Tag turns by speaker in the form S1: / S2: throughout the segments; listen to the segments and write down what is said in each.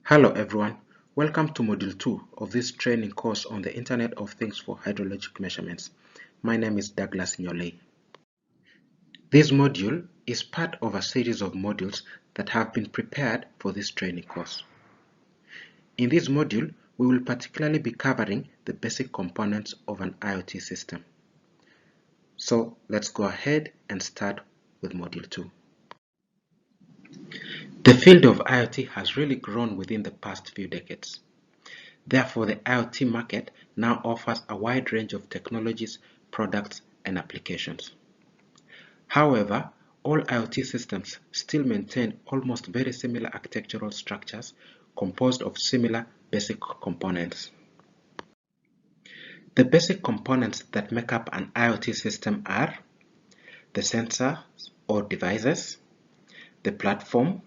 S1: Hello everyone, welcome to Module 2 of this training course on the Internet of Things for hydrologic measurements. My name is Douglas Nyolei. This module is part of a series of modules that have been prepared for this training course. In this module, we will particularly be covering the basic components of an IoT system. So let's go ahead and start with Module 2. The field of IoT has really grown within the past few decades. Therefore, the IoT market now offers a wide range of technologies, products, and applications. However, all IoT systems still maintain almost very similar architectural structures composed of similar basic components. The basic components that make up an IoT system are the sensors or devices, the platform,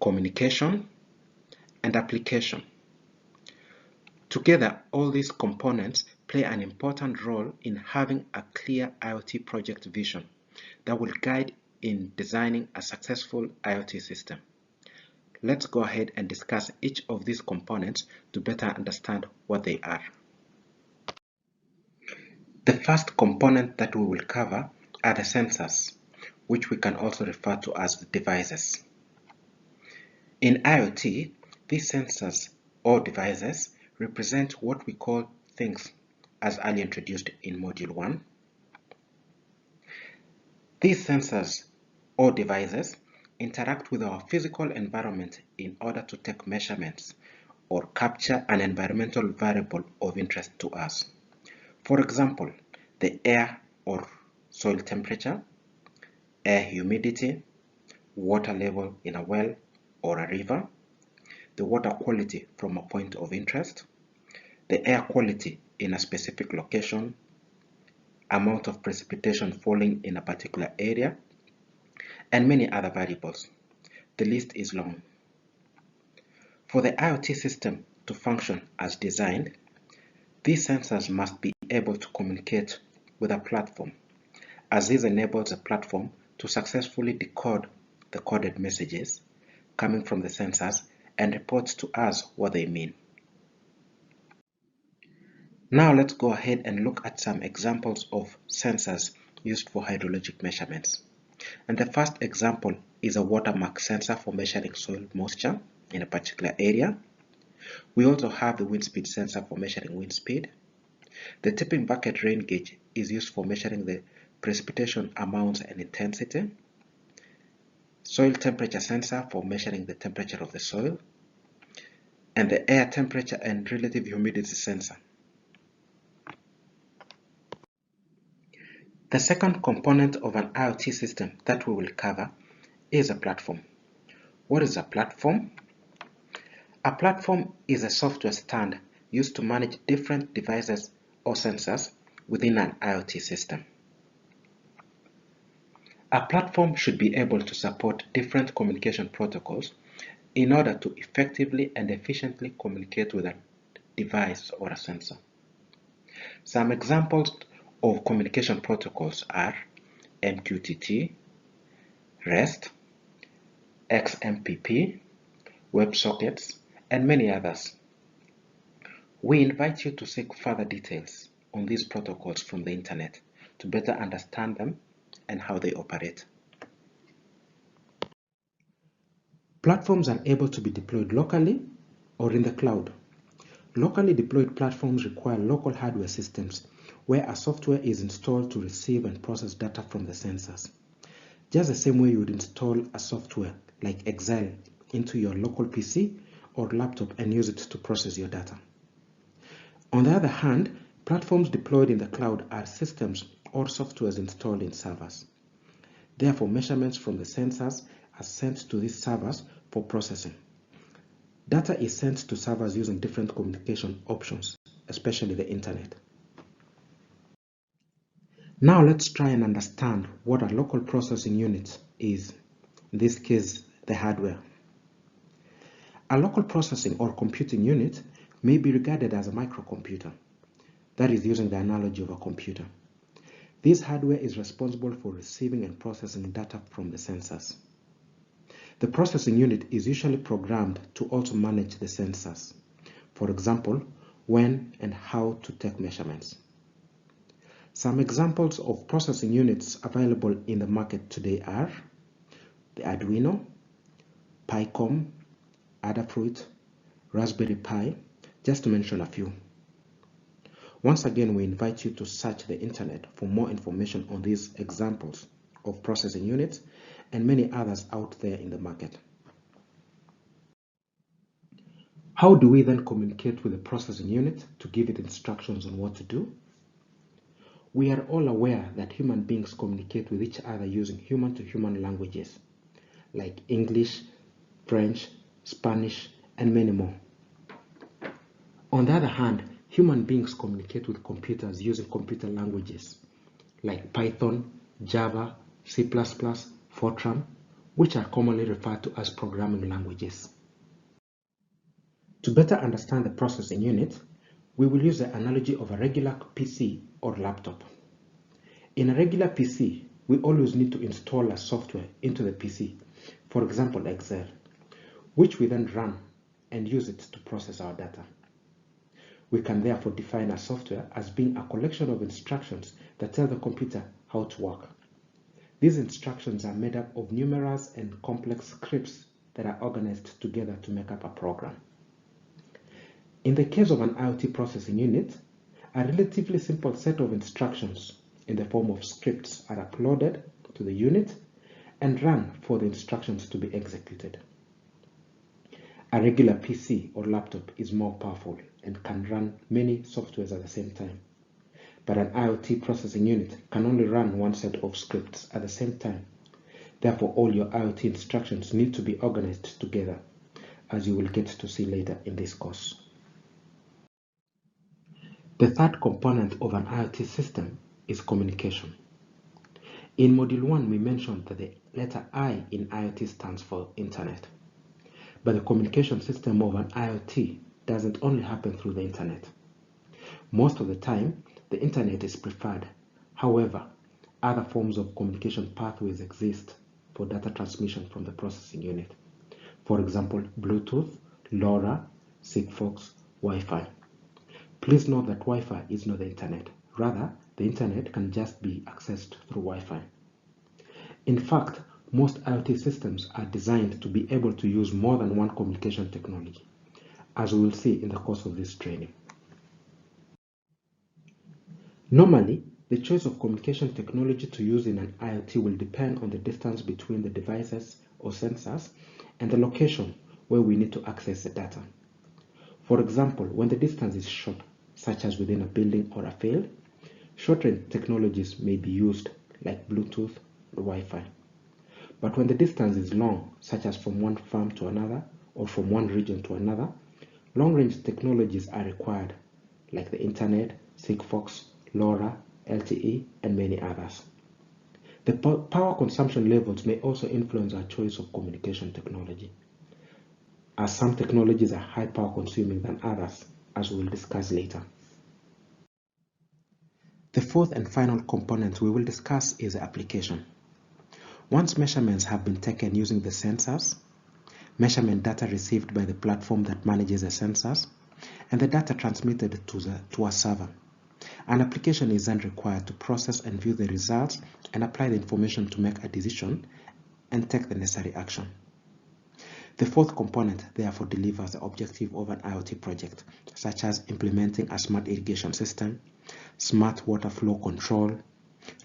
S1: communication, and application. Together, all these components play an important role in having a clear IoT project vision that will guide in designing a successful IoT system. Let's go ahead and discuss each of these components to better understand what they are. The first component that we will cover are the sensors, which we can also refer to as the devices. In IoT, these sensors or devices represent what we call things, as earlier introduced in Module 1. These sensors or devices interact with our physical environment in order to take measurements or capture an environmental variable of interest to us. For example, the air or soil temperature, air humidity, water level in a well or a river, the water quality from a point of interest, the air quality in a specific location, amount of precipitation falling in a particular area, and many other variables. The list is long. For the IoT system to function as designed, these sensors must be able to communicate with a platform, as this enables a platform to successfully decode the coded messages coming from the sensors and report to us what they mean. Now let's go ahead and look at some examples of sensors used for hydrologic measurements. And the first example is a watermark sensor for measuring soil moisture in a particular area. We also have the wind speed sensor for measuring wind speed. The tipping bucket rain gauge is used for measuring the precipitation amounts and intensity. Soil temperature sensor for measuring the temperature of the soil. And the air temperature and relative humidity sensor. The second component of an IoT system that we will cover is a platform. What is a platform? A platform is a software stand used to manage different devices or sensors within an IoT system. A platform should be able to support different communication protocols in order to effectively and efficiently communicate with a device or a sensor. Some examples of communication protocols are MQTT, REST, XMPP, WebSockets, and many others. We invite you to seek further details on these protocols from the internet to better understand them and how they operate. Platforms are able to be deployed locally or in the cloud. Locally deployed platforms require local hardware systems where a software is installed to receive and process data from the sensors. Just the same way you would install a software like Excel into your local PC or laptop and use it to process your data. On the other hand, platforms deployed in the cloud are systems or softwares installed in servers. Therefore, measurements from the sensors are sent to these servers for processing. Data is sent to servers using different communication options, especially the internet. Now let's try and understand what a local processing unit is, in this case, the hardware. A local processing or computing unit may be regarded as a microcomputer, that is using the analogy of a computer. This hardware is responsible for receiving and processing data from the sensors. The processing unit is usually programmed to also manage the sensors. For example, when and how to take measurements. Some examples of processing units available in the market today are the Arduino, PyCom, Adafruit, Raspberry Pi, just to mention a few. Once again, we invite you to search the internet for more information on these examples of processing units and many others out there in the market. How do we then communicate with the processing unit to give it instructions on what to do? We are all aware that human beings communicate with each other using human-to-human languages like English, French, Spanish, and many more. On the other hand, human beings communicate with computers using computer languages like Python, Java, C++, Fortran, which are commonly referred to as programming languages. To better understand the processing unit, we will use the analogy of a regular PC or laptop. In a regular PC, we always need to install a software into the PC, for example Excel, which we then run and use it to process our data. We can therefore define a software as being a collection of instructions that tell the computer how to work. These instructions are made up of numerous and complex scripts that are organized together to make up a program. In the case of an IoT processing unit, a relatively simple set of instructions in the form of scripts are uploaded to the unit and run for the instructions to be executed. A regular PC or laptop is more powerful and can run many softwares at the same time. But an IoT processing unit can only run one set of scripts at the same time. Therefore, all your IoT instructions need to be organized together, as you will get to see later in this course. The third component of an IoT system is communication. In Module 1, we mentioned that the letter I in IoT stands for Internet. But the communication system of an IoT doesn't only happen through the Internet. Most of the time, the Internet is preferred. However, other forms of communication pathways exist for data transmission from the processing unit. For example, Bluetooth, LoRa, Sigfox, Wi-Fi. Please note that Wi-Fi is not the Internet. Rather, the Internet can just be accessed through Wi-Fi. In fact, most IoT systems are designed to be able to use more than one communication technology, as we will see in the course of this training. Normally, the choice of communication technology to use in an IoT will depend on the distance between the devices or sensors and the location where we need to access the data. For example, when the distance is short, such as within a building or a field, short-range technologies may be used like Bluetooth or Wi-Fi. But when the distance is long, such as from one farm to another or from one region to another, long-range technologies are required, like the Internet, Sigfox, LoRa, LTE, and many others. The power consumption levels may also influence our choice of communication technology, as some technologies are high power consuming than others, as we will discuss later. The fourth and final component we will discuss is the application. Once measurements have been taken using the sensors, measurement data received by the platform that manages the sensors, and the data transmitted to a server, an application is then required to process and view the results and apply the information to make a decision and take the necessary action. The fourth component therefore delivers the objective of an IoT project, such as implementing a smart irrigation system, smart water flow control,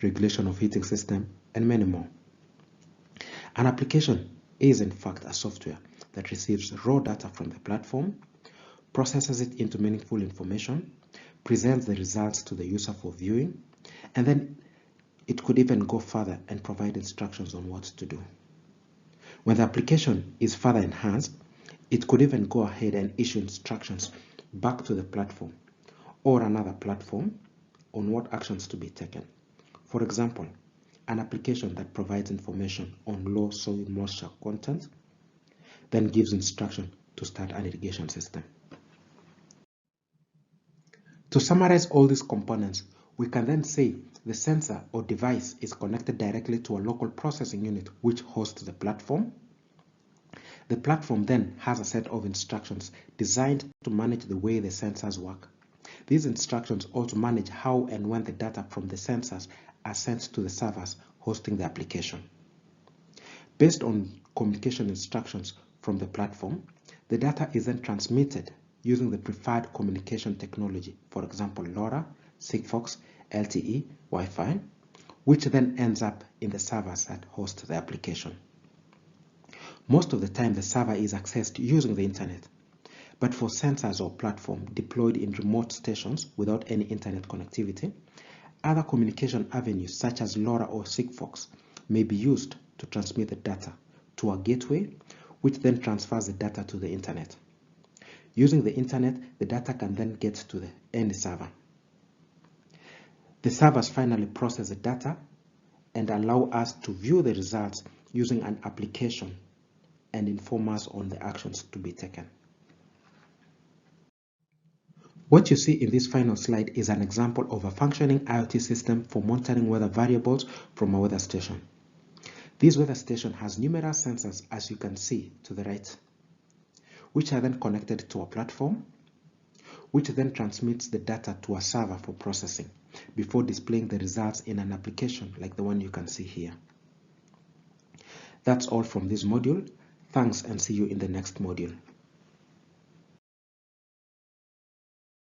S1: regulation of heating system, and many more. An application is in fact a software that receives raw data from the platform, processes it into meaningful information, presents the results to the user for viewing, and then it could even go further and provide instructions on what to do. When the application is further enhanced, it could even go ahead and issue instructions back to the platform or another platform on what actions to be taken. For example, an application that provides information on low soil moisture content then gives instruction to start an irrigation system. To summarize all these components, we can then say the sensor or device is connected directly to a local processing unit which hosts the platform. The platform then has a set of instructions designed to manage the way the sensors work. These instructions also manage how and when the data from the sensors are sent to the servers hosting the application. Based on communication instructions from the platform, the data is then transmitted using the preferred communication technology, for example, LoRa, Sigfox, LTE, Wi-Fi, which then ends up in the servers that host the application. Most of the time, the server is accessed using the internet, but for sensors or platform deployed in remote stations without any internet connectivity, other communication avenues such as LoRa or Sigfox may be used to transmit the data to a gateway, which then transfers the data to the internet. Using the internet, the data can then get to the end server. The servers finally process the data and allow us to view the results using an application and inform us on the actions to be taken. What you see in this final slide is an example of a functioning IoT system for monitoring weather variables from a weather station. This weather station has numerous sensors, as you can see to the right, which are then connected to a platform, which then transmits the data to a server for processing before displaying the results in an application like the one you can see here. That's all from this module. Thanks, and see you in the next module.